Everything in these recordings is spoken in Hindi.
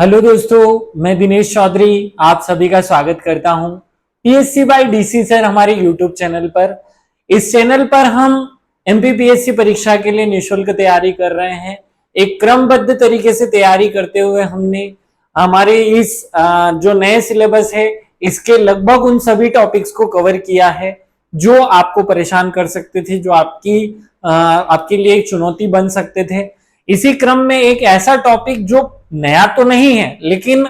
हेलो दोस्तों, मैं दिनेश चौधरी आप सभी का स्वागत करता हूं पीएससी बाय डीसी सर हमारे यूट्यूब चैनल पर। इस चैनल पर हम एमपीपीएससी परीक्षा के लिए निःशुल्क तैयारी कर रहे हैं। एक क्रमबद्ध तरीके से तैयारी करते हुए हमने हमारे इस जो नए सिलेबस है इसके लगभग उन सभी टॉपिक्स को कवर किया है जो आपको परेशान कर सकते थे, जो आपके लिए एक चुनौती बन सकते थे। इसी क्रम में एक ऐसा टॉपिक जो नया तो नहीं है लेकिन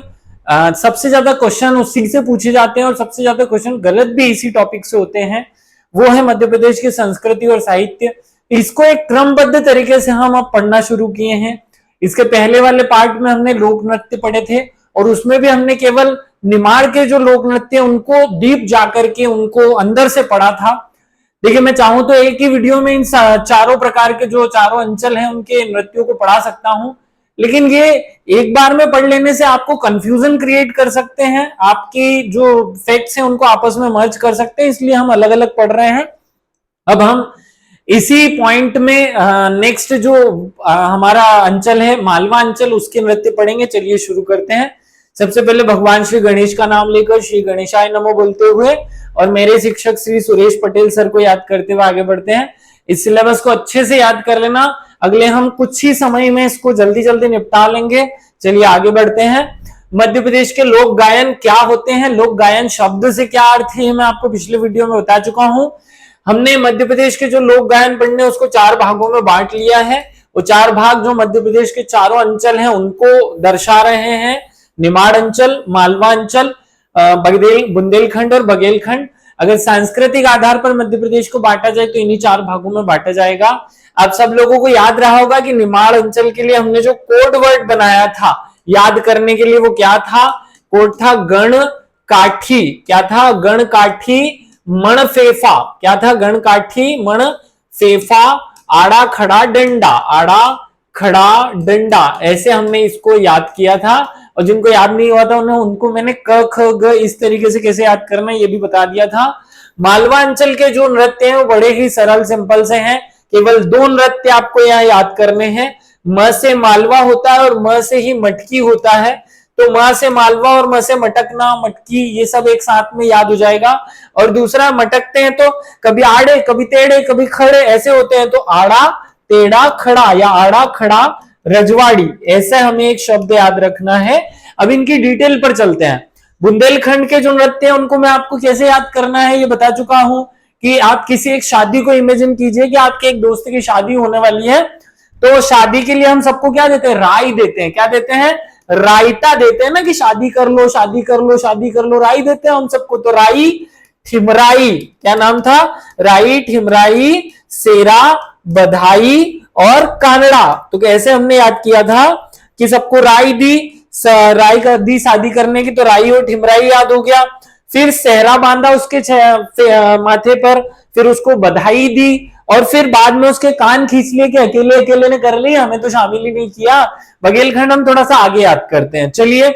सबसे ज्यादा क्वेश्चन उसी से पूछे जाते हैं और सबसे ज्यादा क्वेश्चन गलत भी इसी टॉपिक से होते हैं, वो है मध्य प्रदेश की संस्कृति और साहित्य। इसको एक क्रमबद्ध तरीके से हम अब पढ़ना शुरू किए हैं। इसके पहले वाले पार्ट में हमने लोक नृत्य पढ़े थे और उसमें भी हमने केवल निमाड़ के जो लोक नृत्य उनको डीप जाकर के उनको अंदर से पढ़ा था। देखिए, मैं चाहूं तो एक ही वीडियो में इन चारों प्रकार के जो चारों अंचल हैं उनके नृत्यों को पढ़ा सकता हूं, लेकिन ये एक बार में पढ़ लेने से आपको कंफ्यूजन क्रिएट कर सकते हैं, आपकी जो फैक्ट्स हैं उनको आपस में मर्ज कर सकते हैं, इसलिए हम अलग अलग पढ़ रहे हैं। अब हम इसी पॉइंट में नेक्स्ट जो हमारा अंचल है मालवा अंचल, उसके नृत्य पढ़ेंगे। चलिए शुरू करते हैं। सबसे पहले भगवान श्री गणेश का नाम लेकर श्री गणेशाय नमो बोलते हुए और मेरे शिक्षक श्री सुरेश पटेल सर को याद करते हुए आगे बढ़ते हैं। इस सिलेबस को अच्छे से याद कर लेना, अगले हम कुछ ही समय में इसको जल्दी जल्दी निपटा लेंगे। चलिए आगे बढ़ते हैं। मध्य प्रदेश के लोक गायन क्या होते हैं, लोक गायन शब्द से क्या अर्थ है, मैं आपको पिछले वीडियो में बता चुका हूं। हमने मध्य प्रदेश के जो लोक गायन पढ़ने उसको 4 भागों में बांट लिया है। वो 4 भाग जो मध्य प्रदेश के चारों अंचल हैं उनको दर्शा रहे हैं। निमाड़ अंचल, मालवा अंचल, बुंदेलखंड और बघेलखंड। अगर सांस्कृतिक आधार पर मध्य प्रदेश को बांटा जाए तो इन्हीं 4 भागों में बांटा जाएगा। आप सब लोगों को याद रहा होगा कि निमाड़ अंचल के लिए हमने जो कोड वर्ड बनाया था याद करने के लिए, वो क्या था? कोड था गण काठी। क्या था? गण काठी मण फेफा। क्या था? गण काठी मण फेफा आड़ा खड़ा डंडा। आड़ा खड़ा डंडा, ऐसे हमने इसको याद किया था। और जिनको याद नहीं हुआ था उनको मैंने क ख ग इस तरीके से कैसे याद करना है ये भी बता दिया था। मालवा अंचल के जो नृत्य हैं वो बड़े ही सरल सिंपल से हैं। केवल 2 नृत्य आपको यहाँ याद करने हैं। म से मालवा होता है और म से ही मटकी होता है। तो म से मालवा और म से मटकना, मटकी, ये सब एक साथ में याद हो जाएगा। और दूसरा, मटकते हैं तो कभी आड़े, कभी टेढ़े, कभी खड़े ऐसे होते हैं, तो आड़ा टेढ़ा खड़ा या आड़ा खड़ा रजवाड़ी, ऐसे हमें एक शब्द याद रखना है। अब इनकी डिटेल पर चलते हैं। बुंदेलखंड के जो नृत्य हैं उनको मैं आपको कैसे याद करना है ये बता चुका हूं कि आप किसी एक शादी को इमेजिन कीजिए कि आपके एक दोस्त की शादी होने वाली है, तो शादी के लिए हम सबको क्या देते हैं? राई देते हैं। क्या देते हैं? रायता देते हैं ना, कि शादी कर लो, शादी कर लो, शादी कर लो, राई देते हैं हम सबको। तो राई ठिमराई, क्या नाम था? राई ठिमराई सेरा बधाई और कानड़ा। तो कैसे हमने याद किया था कि सबको राई दी, राई कर दी शादी करने की, तो राई और ठिमराई याद हो गया। फिर सेहरा बांधा उसके माथे पर, फिर उसको बधाई दी और फिर बाद में उसके कान खींच लिए कि अकेले अकेले ने कर ली, हमें तो शामिल ही नहीं किया। बघेलखंड हम थोड़ा सा आगे याद करते हैं। चलिए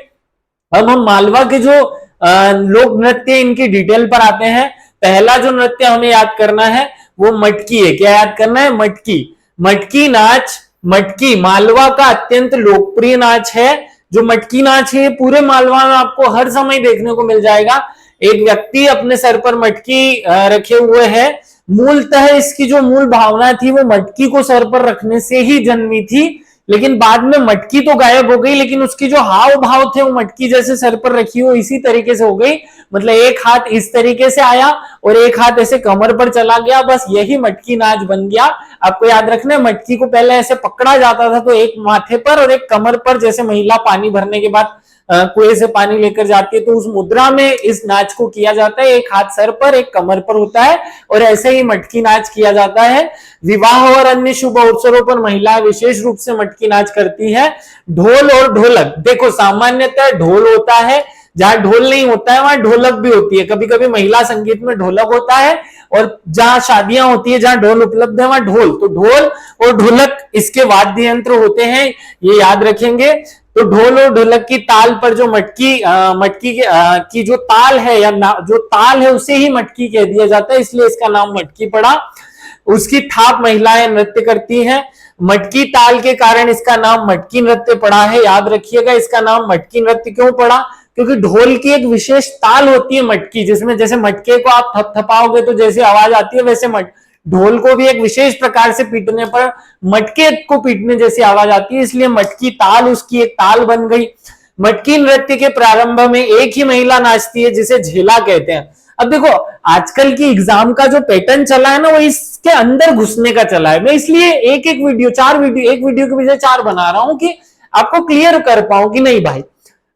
अब हम मालवा के जो लोक नृत्य इनकी डिटेल पर आते हैं। पहला जो नृत्य हमें याद करना है वो मटकी है। क्या याद करना है? मटकी। मटकी नाच, मटकी मालवा का अत्यंत लोकप्रिय नाच है। जो मटकी नाच है पूरे मालवा में आपको हर समय देखने को मिल जाएगा। एक व्यक्ति अपने सर पर मटकी रखे हुए है। मूलतः इसकी जो मूल भावना थी वो मटकी को सर पर रखने से ही जन्मी थी, लेकिन बाद में मटकी तो गायब हो गई, लेकिन उसकी जो हाव भाव थे वो मटकी जैसे सर पर रखी हो इसी तरीके से हो गई। मतलब एक हाथ इस तरीके से आया और एक हाथ ऐसे कमर पर चला गया, बस यही मटकी नाच बन गया। आपको याद रखना है, मटकी को पहले ऐसे पकड़ा जाता था, तो एक माथे पर और एक कमर पर, जैसे महिला पानी भरने के बाद कुएं से पानी लेकर जाती है तो उस मुद्रा में इस नाच को किया जाता है। एक हाथ सर पर, एक कमर पर होता है और ऐसे ही मटकी नाच किया जाता है। विवाह और अन्य शुभ अवसरों पर महिलाएं विशेष रूप से मटकी नाच करती है। ढोल और ढोलक, देखो सामान्यतः ढोल होता है, जहां ढोल नहीं होता है वहां ढोलक भी होती है। कभी कभी महिला संगीत में ढोलक होता है और जहां शादियां होती है जहां ढोल उपलब्ध है वहां ढोल। तो ढोल और ढोलक इसके वाद्य यंत्र होते हैं, ये याद रखेंगे। तो ढोल और ढोलक की ताल पर जो मटकी की जो ताल है या जो ताल है उसे ही मटकी कह दिया जाता है, इसलिए इसका नाम मटकी पड़ा। उसकी थाप महिलाएं नृत्य करती हैं। मटकी ताल के कारण इसका नाम मटकी नृत्य पड़ा है, याद रखिएगा। इसका नाम मटकी नृत्य क्यों पड़ा? क्योंकि ढोल की एक विशेष ताल होती है मटकी, जिसमें जैसे मटके को आप थपथपाओगे तो जैसे आवाज आती है, वैसे ढोल को भी एक विशेष प्रकार से पीटने पर मटके को पीटने जैसी आवाज आती है, इसलिए मटकी ताल उसकी एक ताल बन गई। मटकी नृत्य के प्रारंभ में एक ही महिला नाचती है जिसे झेला कहते हैं। अब देखो आजकल की एग्जाम का जो पैटर्न चला है ना, वो इसके अंदर घुसने का चला है। मैं इसलिए एक वीडियो एक वीडियो के बजाय 4 बना रहा हूं कि आपको क्लियर कर पाऊं कि नहीं भाई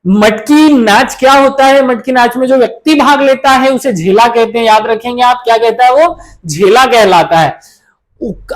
मटकी नाच क्या होता है। मटकी नाच में जो व्यक्ति भाग लेता है उसे झेला कहते हैं, याद रखेंगे आप। क्या कहता है वो? झेला कहलाता है।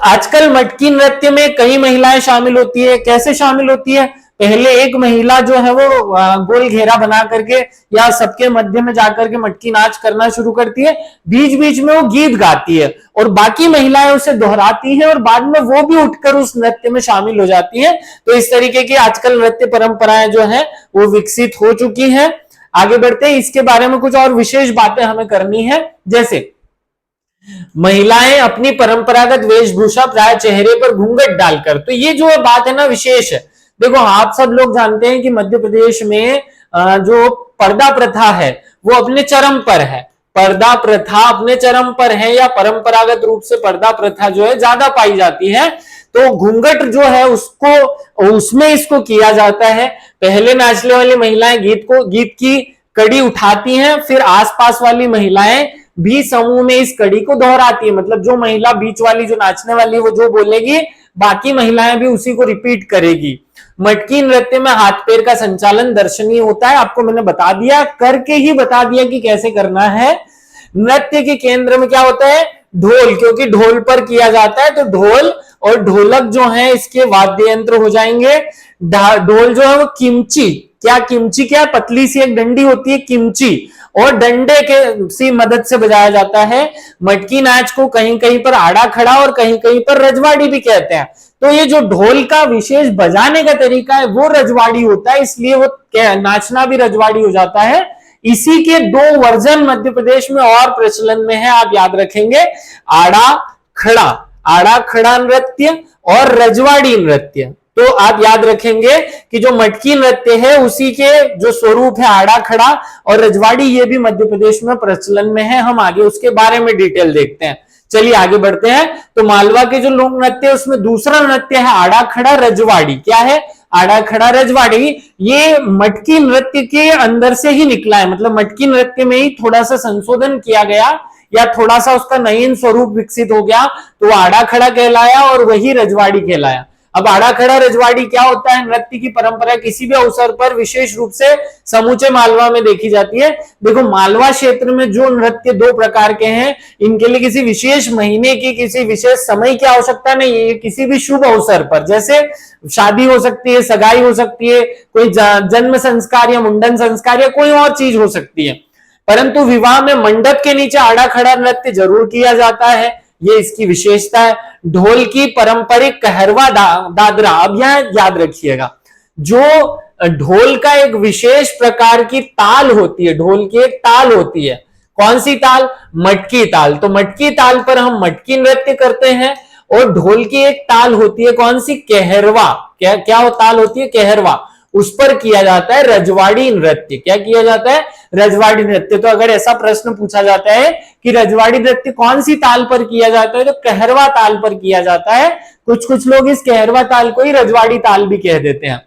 आजकल मटकी नृत्य में कई महिलाएं शामिल होती है। कैसे शामिल होती है? पहले एक महिला जो है वो गोल घेरा बना करके या सबके मध्य में जाकर के मटकी नाच करना शुरू करती है, बीच बीच में वो गीत गाती है और बाकी महिलाएं उसे दोहराती हैं और बाद में वो भी उठकर उस नृत्य में शामिल हो जाती हैं। तो इस तरीके की आजकल नृत्य परंपराएं जो है वो विकसित हो चुकी हैं। आगे बढ़ते हैं, इसके बारे में कुछ और विशेष बातें हमें करनी है। जैसे महिलाएं अपनी परंपरागत वेशभूषा प्राय चेहरे पर घूंघट डालकर, तो ये जो बात है ना विशेष है। देखो आप सब लोग जानते हैं कि मध्य प्रदेश में जो पर्दा प्रथा है वो अपने चरम पर है। पर्दा प्रथा अपने चरम पर है, या परंपरागत रूप से पर्दा प्रथा जो है ज्यादा पाई जाती है। तो घूंघट जो है उसमें इसको किया जाता है। पहले नाचने वाली महिलाएं गीत की कड़ी उठाती हैं, फिर आसपास वाली महिलाएं भी समूह में इस कड़ी को दोहराती है। मतलब जो महिला बीच वाली जो नाचने वाली है वो जो बोलेगी, बाकी महिलाएं भी उसी को रिपीट करेगी। मटकी नृत्य में हाथ पैर का संचालन दर्शनीय होता है। आपको मैंने बता दिया, करके ही बता दिया कि कैसे करना है। नृत्य के केंद्र में क्या होता है? ढोल, क्योंकि ढोल पर किया जाता है तो ढोल और ढोलक जो है इसके वाद्य यंत्र हो जाएंगे। ढोल जो है वो किमची, किमची क्या? पतली सी एक डंडी होती है किमची, और डंडे के सी मदद से बजाया जाता है। मटकी नाच को कहीं कहीं पर आड़ा खड़ा और कहीं कहीं पर रजवाड़ी भी कहते हैं। तो ये जो ढोल का विशेष बजाने का तरीका है वो रजवाड़ी होता है, इसलिए वो नाचना भी रजवाड़ी हो जाता है। इसी के 2 वर्जन मध्य प्रदेश में और प्रचलन में है, आप याद रखेंगे। आड़ा खड़ा नृत्य और रजवाड़ी नृत्य। तो आप याद रखेंगे कि जो मटकी नृत्य है उसी के जो स्वरूप है आड़ा खड़ा और रजवाड़ी, ये भी मध्य प्रदेश में प्रचलन में है। हम आगे उसके बारे में डिटेल देखते हैं। चलिए आगे बढ़ते हैं। तो मालवा के जो लोक नृत्य है उसमें दूसरा नृत्य है आड़ा खड़ा रजवाड़ी। क्या है? आड़ा खड़ा रजवाड़ी। ये मटकी नृत्य के अंदर से ही निकला है, मतलब मटकी नृत्य में ही थोड़ा सा संशोधन किया गया या थोड़ा सा उसका नवीन स्वरूप विकसित हो गया, तो वो आड़ा खड़ा कहलाया और वही रजवाड़ी कहलाया। अब आड़ा खड़ा रजवाड़ी क्या होता है? नृत्य की परंपरा किसी भी अवसर पर विशेष रूप से समूचे मालवा में देखी जाती है। देखो मालवा क्षेत्र में जो नृत्य 2 प्रकार के हैं, इनके लिए किसी विशेष महीने की किसी विशेष समय की आवश्यकता नहीं है। किसी भी शुभ अवसर पर, जैसे शादी हो सकती है, सगाई हो सकती है, कोई जन्म संस्कार या मुंडन संस्कार या कोई और चीज हो सकती है, परंतु विवाह में मंडप के नीचे आड़ा खड़ा नृत्य जरूर किया जाता है। ये इसकी विशेषता है। ढोल की पारंपरिक कहरवा दादरा, अब यहां याद रखिएगा, जो ढोल का एक विशेष प्रकार की ताल होती है, ढोल की एक ताल होती है। कौन सी ताल? मटकी ताल। तो मटकी ताल पर हम मटकी नृत्य करते हैं। और ढोल की एक ताल होती है कौन सी? कहरवा। क्या वो ताल होती है? कहरवा। उस पर किया जाता है रजवाड़ी नृत्य। क्या किया जाता है? रजवाड़ी नृत्य। तो अगर ऐसा प्रश्न पूछा जाता है कि रजवाड़ी नृत्य कौन सी ताल पर किया जाता है, तो कहरवा ताल पर किया जाता है। कुछ लोग इस कहरवा ताल को ही रजवाड़ी ताल भी कह देते हैं।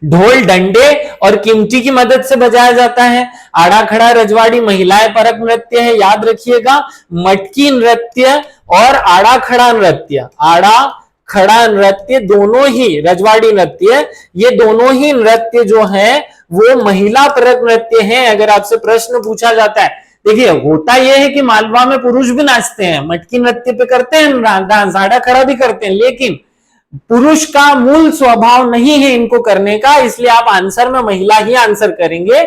ढोल डंडे और किमची की मदद से बजाया जाता है। आड़ा खड़ा रजवाड़ी महिलाएं परक नृत्य है, याद रखिएगा। मटकी नृत्य और आड़ा खड़ा नृत्य, आड़ा खड़ा नृत्य दोनों ही, रजवाड़ी नृत्य, ये दोनों ही नृत्य जो हैं वो महिला परक नृत्य हैं। अगर आपसे प्रश्न पूछा जाता है, देखिए होता यह है कि मालवा में पुरुष भी नाचते हैं, मटकी नृत्य पे करते हैं डांस, आड़ा खड़ा भी करते हैं, लेकिन पुरुष का मूल स्वभाव नहीं है इनको करने का, इसलिए आप आंसर में महिला ही आंसर करेंगे।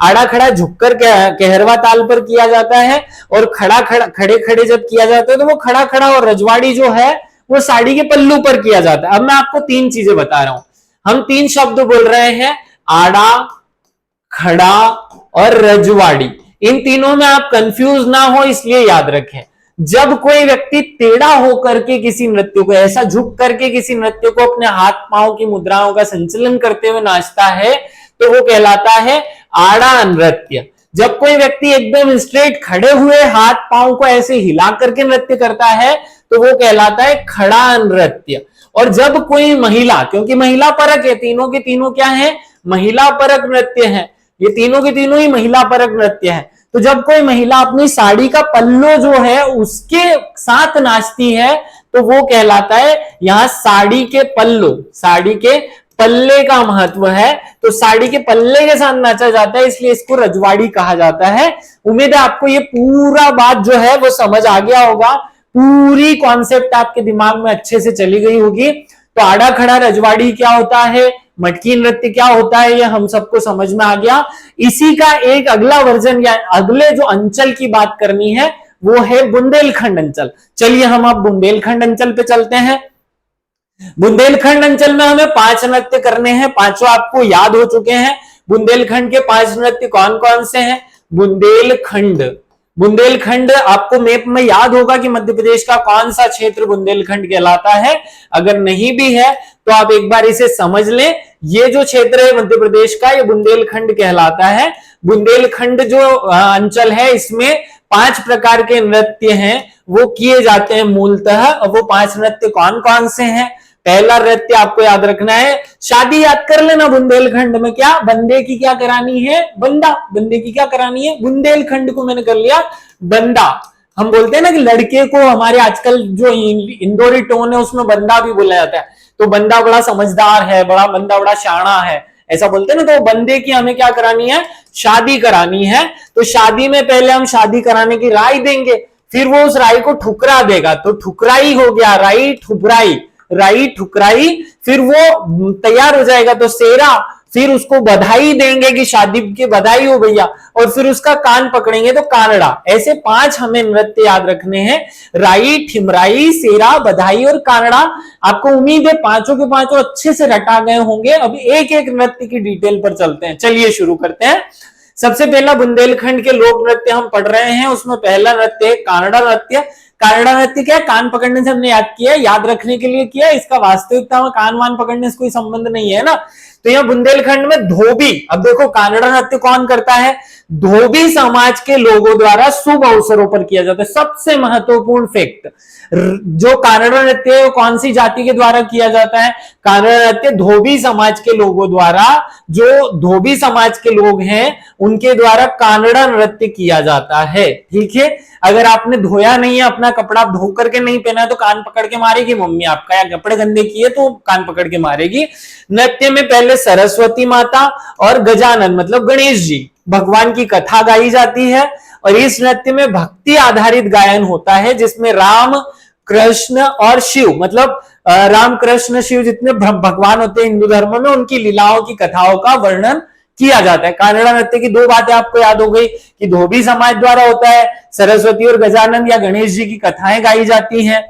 आड़ा खड़ा झुककर कहरवा ताल पर किया जाता है और खड़े खड़े जब किया जाता है तो वो खड़ा खड़ा और रजवाड़ी जो है वो साड़ी के पल्लू पर किया जाता है। अब मैं आपको 3 चीजें बता रहा हूं, हम 3 शब्द बोल रहे हैं, आड़ा खड़ा और रजवाड़ी। इन तीनों में आप कंफ्यूज ना हो इसलिए याद रखें। जब कोई व्यक्ति टेढ़ा होकर के किसी नृत्य को, ऐसा झुक करके किसी नृत्य को अपने हाथ पांव की मुद्राओं का संचलन करते हुए नाचता है तो वो कहलाता है आड़ा नृत्य। जब कोई व्यक्ति एकदम स्ट्रेट खड़े हुए हाथ पांव को ऐसे हिला करके नृत्य करता है तो वो कहलाता है खड़ा नृत्य। और जब कोई महिला, क्योंकि महिला परक है, तीनों के तीनों क्या है, महिला परक नृत्य है, ये तीनों के तीनों ही महिला परक नृत्य है। तो जब कोई महिला अपनी साड़ी का पल्लो जो है उसके साथ नाचती है तो वो कहलाता है, यहां साड़ी के पल्लो, साड़ी के पल्ले का महत्व है, तो साड़ी के पल्ले के साथ नाचा जाता है, इसलिए इसको रजवाड़ी कहा जाता है। उम्मीद है आपको ये पूरा बात जो है वो समझ आ गया होगा, पूरी कॉन्सेप्ट आपके दिमाग में अच्छे से चली गई होगी। तो आड़ा खड़ा रजवाड़ी क्या होता है, मटकी नृत्य क्या होता है, ये हम सबको समझ में आ गया। इसी का एक अगला वर्जन या अगले जो अंचल की बात करनी है वो है बुंदेलखंड अंचल। चलिए हम अब बुंदेलखंड अंचल पे चलते हैं। बुंदेलखंड अंचल में हमें 5 नृत्य करने हैं, पांचों आपको याद हो चुके हैं। बुंदेलखंड के 5 नृत्य कौन कौन से हैं? बुंदेलखंड, बुंदेलखंड आपको मैप में याद होगा कि मध्य प्रदेश का कौन सा क्षेत्र बुंदेलखंड कहलाता है। अगर नहीं भी है तो आप एक बार इसे समझ लें, ये जो क्षेत्र है मध्य प्रदेश का ये बुंदेलखंड कहलाता है। बुंदेलखंड जो अंचल है इसमें 5 प्रकार के नृत्य हैं वो किए जाते हैं मूलतः। और वो 5 नृत्य कौन कौन से हैं? पहला नृत्य आपको याद रखना है, शादी याद कर लेना। बुंदेलखंड में क्या, बंदे की क्या करानी है, बंदा, बंदे की क्या करानी है, बुंदेलखंड को मैंने कर लिया बंदा। हम बोलते हैं ना कि लड़के को, हमारे आजकल जो इंदौरी टोन है उसमें बंदा भी बोला जाता है, तो बंदा बड़ा समझदार है, बंदा बड़ा शाना है, ऐसा बोलते हैं ना। तो बंदे की हमें क्या करानी है, शादी करानी है। तो शादी में पहले हम शादी कराने की राय देंगे, फिर वो उस राय को ठुकरा देगा, तो ठुकराई हो गया, राई ठुकराई, राई ठुकराई, फिर वो तैयार हो जाएगा तो सेरा, फिर उसको बधाई देंगे कि शादी की बधाई हो भैया, और फिर उसका कान पकड़ेंगे तो कानड़ा। ऐसे 5 हमें नृत्य याद रखने हैं, राई, ठिमराई, सेरा, बधाई और कानड़ा। आपको उम्मीद है पांचों के पांचों अच्छे से रटा गए होंगे। अब एक एक नृत्य की डिटेल पर चलते हैं, चलिए शुरू करते हैं। सबसे पहला बुंदेलखंड के लोक नृत्य हम पढ़ रहे हैं, उसमें पहला नृत्य है कानड़ा नृत्य। कानड़ा नृत्य क्या है, कान पकड़ने से हमने याद किया, याद रखने के लिए किया, इसका वास्तविकता में कान वान पकड़ने से कोई संबंध नहीं है ना। तो यह बुंदेलखंड में धोबी, अब देखो कानड़ा नृत्य कौन करता है, धोबी समाज के लोगों द्वारा शुभ अवसरों पर किया जाता है। सबसे महत्वपूर्ण फैक्ट, जो कानड़ा नृत्य है वो कौन सी जाति के द्वारा किया जाता है, कानड़ा नृत्य धोबी समाज के लोगों द्वारा, जो धोबी समाज के लोग हैं उनके द्वारा कानड़ा नृत्य किया जाता है। ठीक है, अगर आपने धोया नहीं है अपना कपड़ा, धो करके नहीं पहना है तो कान पकड़ के मारेगी मम्मी आपका, या कपड़े गंदे किए तो कान पकड़ के मारेगी। नृत्य में पहले सरस्वती माता और गजानन मतलब गणेश जी भगवान की कथा गाई जाती है, और इस नृत्य में भक्ति आधारित गायन होता है जिसमें राम, कृष्ण और शिव मतलब राम, कृष्ण, शिव जितने भगवान होते हैं हिंदू धर्म में उनकी लीलाओं की कथाओं का वर्णन किया जाता है। कानड़ा नृत्य की 2 बातें आपको याद हो गई कि धोबी समाज द्वारा होता है, सरस्वती और गजानन या गणेश जी की कथाएं गाई जाती हैं।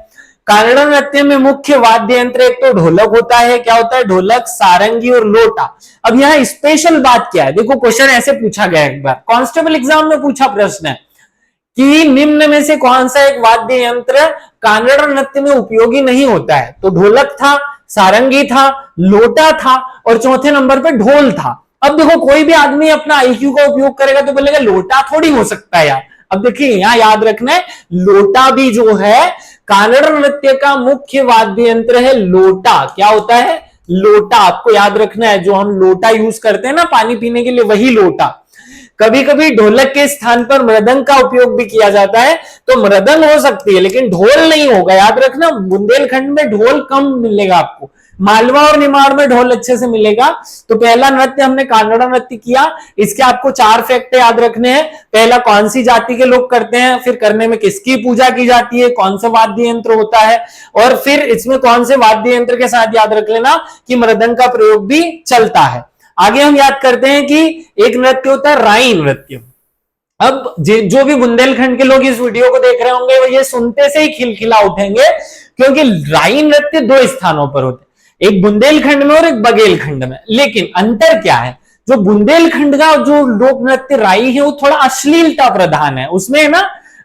कानड़ा नृत्य में मुख्य वाद्य यंत्र एक तो ढोलक होता है, क्या होता है, ढोलक, सारंगी और लोटा। अब यहाँ स्पेशल बात क्या है, देखो क्वेश्चन ऐसे पूछा गया, एक बार कांस्टेबल एग्जाम में पूछा प्रश्न है कि निम्न में से कौन सा एक वाद्य यंत्र कानड़ा नृत्य में उपयोगी नहीं होता है, तो ढोलक था, सारंगी था, लोटा था और चौथे नंबर पे ढोल था। अब देखो कोई भी आदमी अपना आईक्यू का उपयोग करेगा तो बोलेगा लोटा थोड़ी हो सकता है यार। अब देखिए यहां याद रखना है, लोटा भी जो है कानड़ नृत्य का मुख्य वाद्य यंत्र है लोटा। क्या होता है, लोटा, आपको याद रखना है, जो हम लोटा यूज करते हैं ना पानी पीने के लिए, वही लोटा। कभी कभी ढोलक के स्थान पर मृदंग का उपयोग भी किया जाता है, तो मृदंग हो सकती है लेकिन ढोल नहीं होगा, याद रखना। बुंदेलखंड में ढोल कम मिलेगा आपको, मालवा और निमाड़ में ढोल अच्छे से मिलेगा। तो पहला नृत्य हमने कानड़ा नृत्य किया, इसके आपको 4 फैक्ट याद रखने हैं। पहला, कौन सी जाति के लोग करते हैं, फिर करने में किसकी पूजा की जाती है, कौन सा वाद्य यंत्र होता है, और फिर इसमें कौन से वाद्य यंत्र के साथ याद रख लेना कि मृदंग का प्रयोग भी चलता है। आगे हम याद करते हैं कि एक नृत्य होता है राई नृत्य। अब जो भी बुंदेलखंड के लोग इस वीडियो को देख रहे होंगे वो ये सुनते से ही खिलखिला उठेंगे, क्योंकि राई नृत्य 2 स्थानों पर होते हैं, एक बुंदेलखंड में और एक बघेलखंड में। लेकिन अंतर क्या है, जो बुंदेलखंड का जो लोक नृत्य राई है वो थोड़ा अश्लीलता प्रधान है, उसमें ना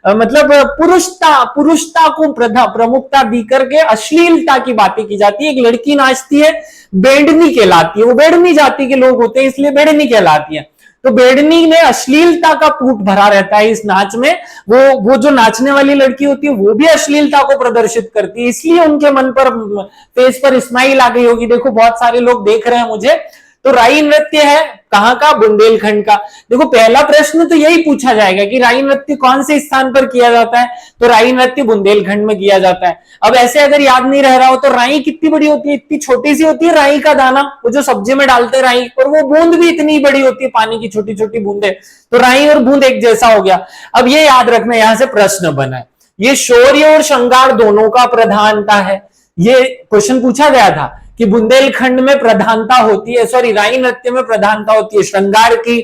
मतलब पुरुषता को प्रमुखता दी करके अश्लीलता की बातें की जाती है। एक लड़की नाचती है, बेडनी कहलाती है, वो बेडनी जाति के लोग होते हैं इसलिए बेडनी कहलाती है। तो बेडनी में अश्लीलता का पूट भरा रहता है इस नाच में। वो जो नाचने वाली लड़की होती है वो भी अश्लीलता को प्रदर्शित करती है, इसलिए उनके मन पर, फेस पर स्माइल आ गई होगी। देखो बहुत सारे लोग देख रहे हैं मुझे। तो राई नृत्य है कहां का? बुंदेलखंड का। देखो पहला प्रश्न तो यही पूछा जाएगा कि राई नृत्य कौन से स्थान पर किया जाता है, तो राई नृत्य बुंदेलखंड में किया जाता है। अब ऐसे अगर याद नहीं रह रहा हो तो राई कितनी बड़ी होती है? इतनी छोटी सी होती है राई का दाना, वो जो सब्जी में डालते हैं राई, और वो बूंद भी इतनी बड़ी होती है, पानी की छोटी छोटी बूंदे। तो राई और बूंद एक जैसा हो गया। अब ये याद रखना, यहां से प्रश्न बना है, ये शौर्य और श्रृंगार दोनों का प्रधानता है। ये क्वेश्चन पूछा गया था कि बुंदेलखंड में प्रधानता होती है, सॉरी राई नृत्य में प्रधानता होती है श्रृंगार की,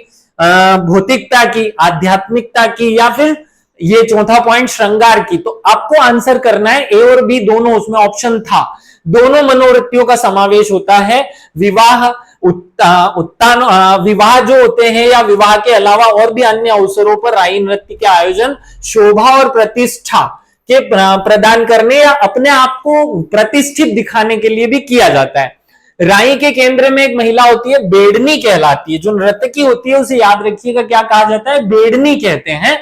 भौतिकता की, आध्यात्मिकता की, या फिर ये चौथा पॉइंट श्रृंगार की। तो आपको आंसर करना है ए और बी दोनों, उसमें ऑप्शन था। दोनों मनोवृत्तियों का समावेश होता है। विवाह उत्तान विवाह जो होते हैं या विवाह के अलावा और भी अन्य अवसरों पर राई नृत्य के आयोजन शोभा और प्रतिष्ठा के प्रदान करने या अपने आप को प्रतिष्ठित दिखाने के लिए भी किया जाता है। राई के केंद्र में एक महिला होती है, बेडनी कहलाती है। जो नर्तकी होती है उसे याद रखिएगा क्या कहा जाता है? बेडनी कहते हैं।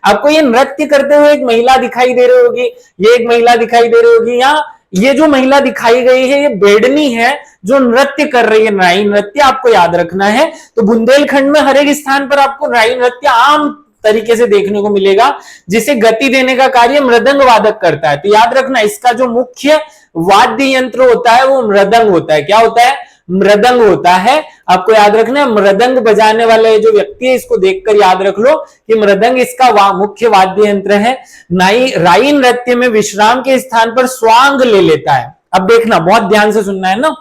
आपको ये नृत्य करते हुए एक महिला दिखाई दे रही होगी, ये एक महिला दिखाई दे रही होगी, या ये जो महिला दिखाई गई है ये बेडनी है जो नृत्य कर रही है, राई नृत्य आपको याद रखना है। तो बुंदेलखंड में हर एक स्थान पर आपको राई नृत्य आम तरीके से देखने को मिलेगा, जिसे गति देने का कार्य मृदंग वादक करता है। तो याद रखना इसका जो मुख्य वाद्य यंत्र होता है वो मृदंग होता है। क्या होता है? मृदंग होता है। आपको याद रखना है मृदंग बजाने वाला जो व्यक्ति है इसको देखकर याद रख लो कि मृदंग इसका मुख्य वाद्य यंत्र है। राई नृत्य में विश्राम के स्थान पर स्वांग ले लेता है। अब देखना बहुत ध्यान से सुनना है ना,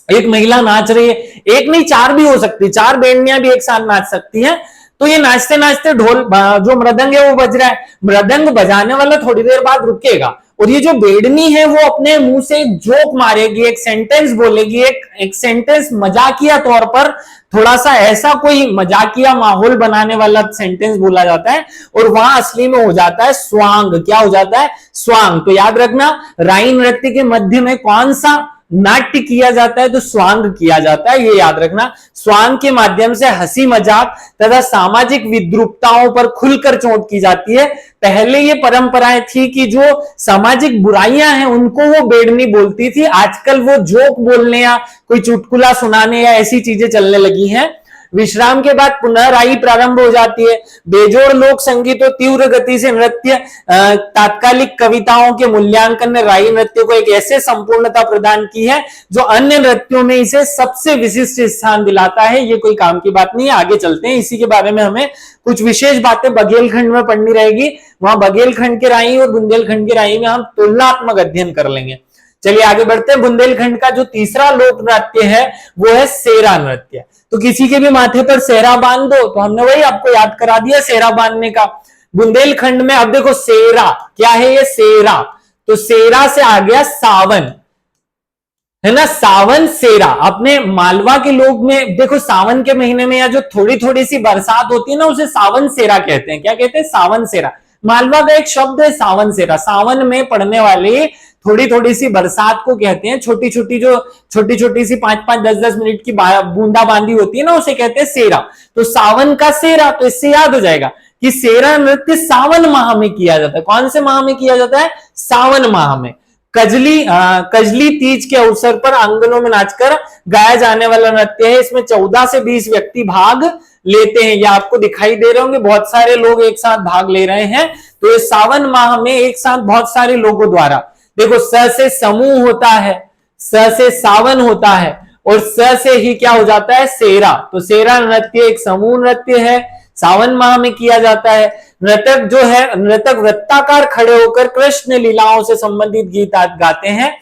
एक महिला नाच रही है, एक नहीं चार भी हो सकती, चार बेड़नियां भी एक साथ नाच सकती हैं। तो ये नाचते नाचते ढोल जो मृदंग है वो बज रहा है, मृदंग बजाने वाला थोड़ी देर बाद रुकेगा और ये जो बेड़नी है वो अपने मुंह से एक जोक मारेगी, एक सेंटेंस बोलेगी, एक सेंटेंस मजाकिया तौर पर, थोड़ा सा ऐसा कोई मजाकिया माहौल बनाने वाला सेंटेंस बोला जाता है और वहां असली में हो जाता है स्वांग। क्या हो जाता है? स्वांग। तो याद रखना राई नृत्य के मध्य में कौन सा नाट्य किया जाता है? तो स्वांग किया जाता है, ये याद रखना। स्वांग के माध्यम से हंसी मजाक तथा सामाजिक विद्रूपताओं पर खुलकर चोट की जाती है। पहले ये परंपराएं थी कि जो सामाजिक बुराइयां हैं उनको वो बेड़नी बोलती थी, आजकल वो जोक बोलने या कोई चुटकुला सुनाने या ऐसी चीजें चलने लगी हैं। विश्राम के बाद पुनः राई प्रारंभ हो जाती है। बेजोड़ लोक संगीत और तीव्र गति से नृत्य, तात्कालिक कविताओं के मूल्यांकन ने राई नृत्य को एक ऐसे संपूर्णता प्रदान की है जो अन्य नृत्यों में इसे सबसे विशिष्ट स्थान दिलाता है। ये कोई काम की बात नहीं है, आगे चलते हैं। इसी के बारे में हमें कुछ विशेष बातें बघेलखंड में पढ़नी रहेगी। वहां बघेलखंड के राई और बुंदेलखंड के राई में हम तुलनात्मक अध्ययन कर लेंगे। चलिए आगे बढ़ते हैं। बुंदेलखंड का जो तीसरा लोक नृत्य है वो है सेरा नृत्य। तो किसी के भी माथे पर सेरा बांध दो, तो हमने वही आपको याद करा दिया सेरा बांधने का। बुंदेलखंड में अब देखो सेरा क्या है, ये सेरा, तो सेरा से आ गया सावन, है ना, सावन सेरा। अपने मालवा के लोग में देखो सावन के महीने में या जो थोड़ी थोड़ी सी बरसात होती है ना उसे सावन सेरा कहते हैं। क्या कहते हैं? सावन सेरा। मालवा का एक शब्द है सावन सेरा। सावन में पड़ने वाली थोड़ी थोड़ी सी बरसात को कहते हैं। छोटी छोटी सी 5-5 10-10 मिनट की बूंदाबांदी होती है ना उसे कहते हैं सेरा। तो सावन का सेरा, तो इससे याद हो जाएगा कि सेरा नृत्य सावन माह में किया जाता है। कौन से माह में किया जाता है? सावन माह में। कजली तीज के अवसर पर आंगनों में नाचकर गाया जाने वाला नृत्य है। इसमें 14 से 20 व्यक्ति भाग लेते हैं। ये आपको दिखाई दे रहे होंगे, बहुत सारे लोग एक साथ भाग ले रहे हैं। तो ये सावन माह में एक साथ बहुत सारे लोगों द्वारा, देखो स से समूह होता है, स से सावन होता है और स से ही क्या हो जाता है? सेरा। तो सेरा नृत्य एक समूह नृत्य है, सावन माह में किया जाता है। नृतक वृत्ताकार खड़े होकर कृष्ण लीलाओं से संबंधित गीत गाते हैं।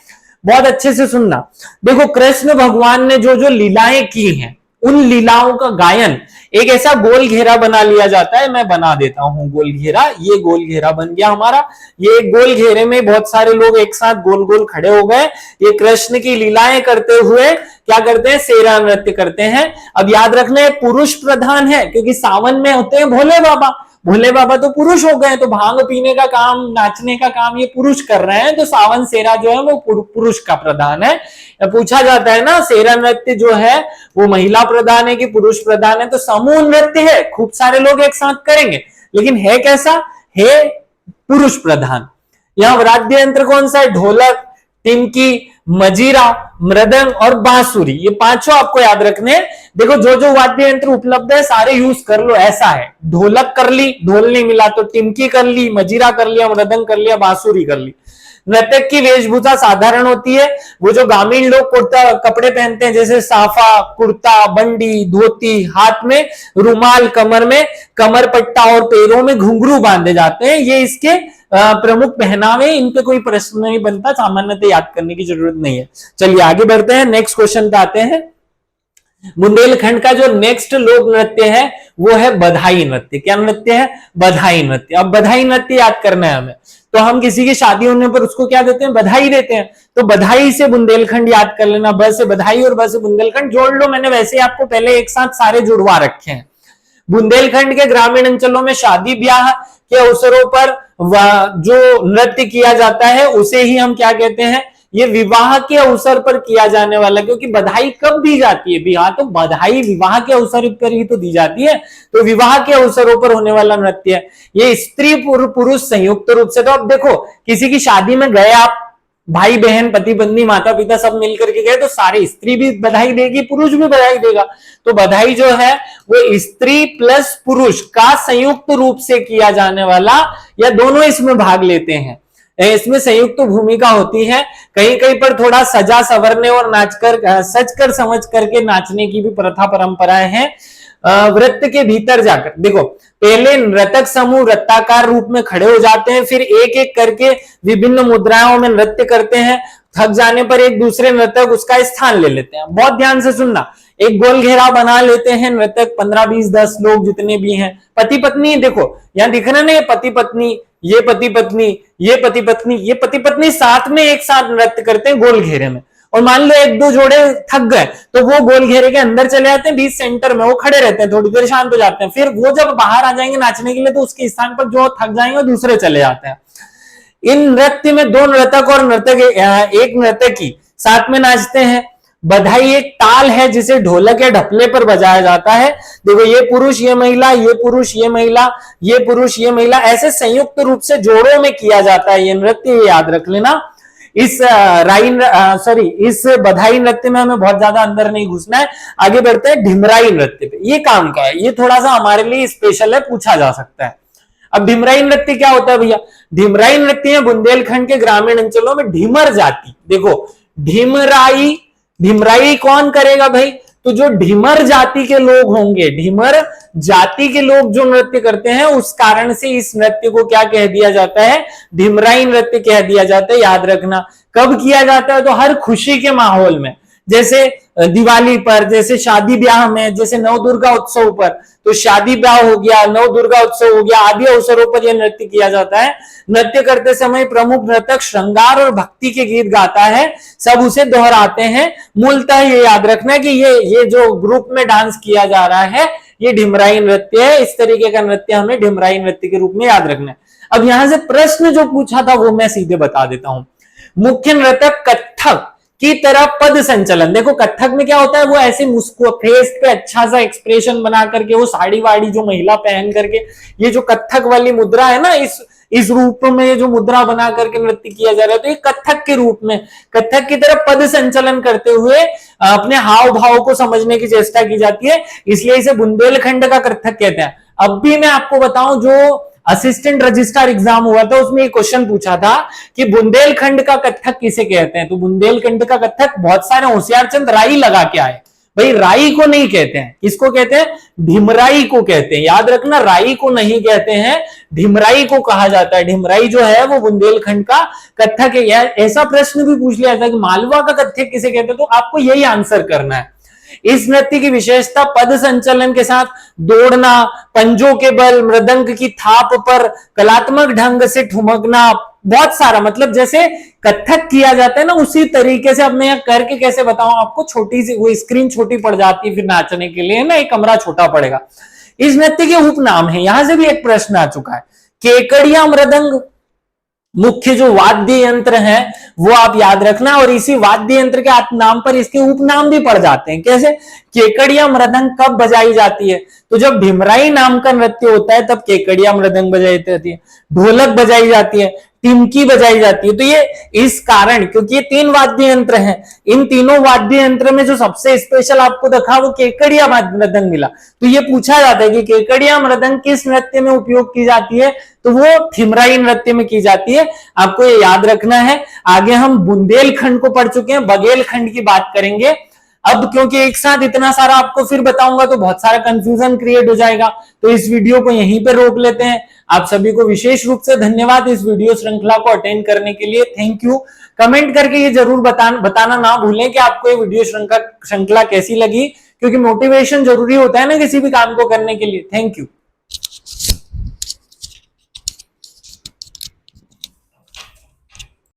बहुत अच्छे से सुनना। देखो कृष्ण भगवान ने जो जो लीलाएं की हैं उन लीलाओं का गायन एक ऐसा गोल घेरा बना लिया जाता है। मैं बना देता हूं गोल घेरा। ये गोल घेरा बन गया हमारा। ये गोल घेरे में बहुत सारे लोग एक साथ गोल गोल खड़े हो गए। ये कृष्ण की लीलाएं करते हुए क्या करते हैं? सेरा नृत्य करते हैं। अब याद रखना है पुरुष प्रधान है क्योंकि सावन में होते हैं भोले बाबा। भोले बाबा तो पुरुष हो गए, तो भांग पीने का काम, नाचने का काम ये पुरुष कर रहे हैं, तो सावन सेरा जो है वो पुरुष का प्रधान है। पूछा जाता है ना, सेरा नृत्य जो है वो महिला प्रधान है कि पुरुष प्रधान है, तो समूह नृत्य है, खूब सारे लोग एक साथ करेंगे, लेकिन है कैसा, है पुरुष प्रधान। यहाँ वाद्य यंत्र कौन सा है, ढोलक, टिमकी, मजीरा, मृदंग और बांसुरी, ये पांचों आपको याद रखने हैं। देखो जो जो वाद्य यंत्र उपलब्ध है सारे यूज कर लो, ऐसा है, ढोलक कर ली, ढोल नहीं मिला तो टिमकी कर ली, मजीरा कर लिया, मृदंग कर लिया, बांसुरी कर ली। नर्तक की वेशभूषा साधारण होती है, वो जो ग्रामीण लोग कुर्ता कपड़े पहनते हैं जैसे साफा, कुर्ता, बंडी, धोती, हाथ में रुमाल, कमर में कमर पट्टा और पैरों में घुंघरू बांधे जाते हैं, ये इसके प्रमुख पहनावे, इन पे कोई प्रश्न नहीं बनता, सामान्यतः याद करने की जरूरत नहीं है। चलिए आगे बढ़ते हैं, नेक्स्ट क्वेश्चन पे आते हैं। बुंदेलखंड का जो नेक्स्ट लोक नृत्य है वो है बधाई नृत्य। क्या नृत्य है, बधाई नृत्य। अब बधाई नृत्य याद करना है हमें, तो हम किसी की शादी होने पर उसको क्या देते हैं, बधाई देते हैं, तो बधाई से बुंदेलखंड याद कर लेना, ब से बधाई और ब से बुंदेलखंड जोड़ लो, मैंने वैसे आपको पहले एक साथ सारे जुड़वा रखे हैं। बुंदेलखंड के ग्रामीण अंचलों में शादी ब्याह के अवसरों पर जो नृत्य किया जाता है उसे ही हम क्या कहते हैं, ये विवाह के अवसर पर किया जाने वाला, क्योंकि बधाई कब दी जाती है, बिहार तो बधाई विवाह के अवसर पर ही तो दी जाती है, तो विवाह के अवसरों पर होने वाला नृत्य है ये, स्त्री पुरुष संयुक्त रूप से। तो अब देखो किसी की शादी में गए आप, भाई बहन, पति पत्नी, माता पिता सब मिलकर के गए, तो सारी स्त्री भी बधाई देगी, पुरुष भी बधाई देगा, तो बधाई जो है वो स्त्री प्लस पुरुष का संयुक्त रूप से किया जाने वाला, या दोनों इसमें भाग लेते हैं, इसमें संयुक्त भूमिका होती है। कहीं कहीं पर थोड़ा सजा सवरने और नाचकर सच कर समझ करके नाचने की भी प्रथा परंपराएं हैं। वृत्त के भीतर जाकर देखो, पहले नर्तक समूह वृत्ताकार रूप में खड़े हो जाते हैं, फिर एक एक करके विभिन्न मुद्राओं में नृत्य करते हैं, थक जाने पर एक दूसरे नर्तक उसका स्थान ले लेते हैं। बहुत ध्यान से सुनना, एक गोल घेरा बना लेते हैं नर्तक, 15, 20, 10 लोग जितने भी हैं, पति पत्नी, देखो यहां दिख रहा ना, पति पत्नी, ये पति पत्नी, ये पति पत्नी, ये पति पत्नी साथ में एक साथ नृत्य करते हैं गोल घेरे में। और मान लो एक दो जोड़े थक गए तो वो गोल घेरे के अंदर चले जाते हैं, बीच सेंटर में वो खड़े रहते हैं, थोड़ी देर शांत हो जाते हैं, फिर वो जब बाहर आ जाएंगे नाचने के लिए तो उसके स्थान पर जो थक जाएंगे दूसरे चले जाते हैं। इन नृत्य में दो नर्तक और एक नर्तकी साथ में नाचते हैं। बधाई एक ताल है जिसे ढोलक या ढपले पर बजाया जाता है। देखो ये पुरुष ये महिला, ये पुरुष ये महिला, ये पुरुष ये महिला, ऐसे संयुक्त रूप से जोड़ों में किया जाता है ये नृत्य, ये याद रख लेना। इस इस बधाई नृत्य में हमें बहुत ज्यादा अंदर नहीं घुसना है, आगे बढ़ते हैं ढिमराई नृत्य पे। ये काम का है, ये थोड़ा सा हमारे लिए स्पेशल है, पूछा जा सकता है। अब ढिमराई नृत्य क्या होता है भैया, ढिमराई नृत्य है बुंदेलखंड के ग्रामीण अंचलों में ढिमर जाति। देखो ढिमराई, ढिमराई कौन करेगा भाई, तो जो ढिमर जाति के लोग होंगे, ढिमर जाति के लोग जो नृत्य करते हैं, उस कारण से इस नृत्य को क्या कह दिया जाता है, ढिमराई नृत्य कह दिया जाता है। याद रखना कब किया जाता है, तो हर खुशी के माहौल में, जैसे दिवाली पर, जैसे शादी ब्याह में, जैसे नव दुर्गा उत्सव पर, तो शादी ब्याह हो गया, नव दुर्गा उत्सव हो गया, आदि अवसरों पर यह नृत्य किया जाता है। नृत्य करते समय प्रमुख नर्तक श्रृंगार और भक्ति के गीत गाता है, सब उसे दोहराते हैं। मूलतः ये याद रखना कि ये जो ग्रुप में डांस किया जा रहा है ये ढिमराई नृत्य है। इस तरीके का नृत्य हमें ढिमराई नृत्य के रूप में याद रखना है। अब यहां से प्रश्न जो पूछा था वो मैं सीधे बता देता हूं। मुख्य नृत्य कथक की तरह पद संचलन, देखो कथक में क्या होता है, वो ऐसे मुस्को फेस पे अच्छा सा एक्सप्रेशन बना करके, वो साड़ी वाड़ी जो महिला पहन करके, ये जो कथक वाली मुद्रा है ना, इस रूप में जो मुद्रा बना करके नृत्य किया जा रहा है, तो ये कथक के रूप में, कथक की तरह पद संचलन करते हुए अपने हाव भाव को समझने की चेष्टा की जाती है, इसलिए इसे बुंदेलखंड का कथक कहते हैं। अब भी मैं आपको बताऊं, जो असिस्टेंट रजिस्ट्रार एग्जाम हुआ था उसमें एक क्वेश्चन पूछा था कि बुंदेलखंड का कथक किसे कहते हैं, तो बुंदेलखंड का कथक बहुत सारे होशियारचंद राई लगा के आए, भाई राई को नहीं कहते हैं, किसको कहते हैं, ढिमराई को कहते हैं। याद रखना, राई को नहीं कहते हैं, ढिमराई को कहा जाता है। ढिमराई जो है वो बुंदेलखंड का कथक है। ऐसा प्रश्न भी पूछ लिया था कि मालवा का कथक किसे कहते हैं, तो आपको यही आंसर करना है। इस नृत्य की विशेषता पद संचलन के साथ दौड़ना, पंजों के बल, मृदंग की थाप पर कलात्मक ढंग से ठुमकना, बहुत सारा, मतलब जैसे कथक किया जाता है ना उसी तरीके से। अब मैं यहाँ करके कैसे बताऊं आपको, छोटी सी वो स्क्रीन छोटी पड़ जाती है फिर नाचने के लिए ना, एक कमरा छोटा पड़ेगा। इस नृत्य के उपनाम है। यहां से भी एक प्रश्न आ चुका है। केकड़िया मृदंग मुख्य जो वाद्य यंत्र है वो आप याद रखना, और इसी वाद्य यंत्र के नाम पर इसके उपनाम भी पड़ जाते हैं। कैसे? केकड़िया मृदंग कब बजाई जाती है? तो जब भिमराई नाम का नृत्य होता है तब केकड़िया मृदंग बजाई जाती है, ढोलक बजाई जाती है, टिमकी बजाई जाती है। तो ये इस कारण, क्योंकि ये 3 वाद्य यंत्र हैं, इन तीनों वाद्य यंत्र में जो सबसे स्पेशल आपको दिखा वो केकड़िया मृदंग मिला। तो ये पूछा जाता है कि केकड़िया मृदंग किस नृत्य में उपयोग की जाती है? तो वो थिमराई नृत्य में की जाती है। आपको ये याद रखना है। आगे हम बुंदेलखंड को पढ़ चुके हैं, बघेलखंड की बात करेंगे। अब क्योंकि एक साथ इतना सारा आपको फिर बताऊंगा तो बहुत सारा कंफ्यूजन क्रिएट हो जाएगा, तो इस वीडियो को यहीं पे रोक लेते हैं। आप सभी को विशेष रूप से धन्यवाद इस वीडियो श्रृंखला को अटेंड करने के लिए। Thank you. कमेंट करके ये जरूर बताना ना भूलें कि आपको ये वीडियो श्रृंखला कैसी लगी, क्योंकि मोटिवेशन जरूरी होता है ना किसी भी काम को करने के लिए। Thank you.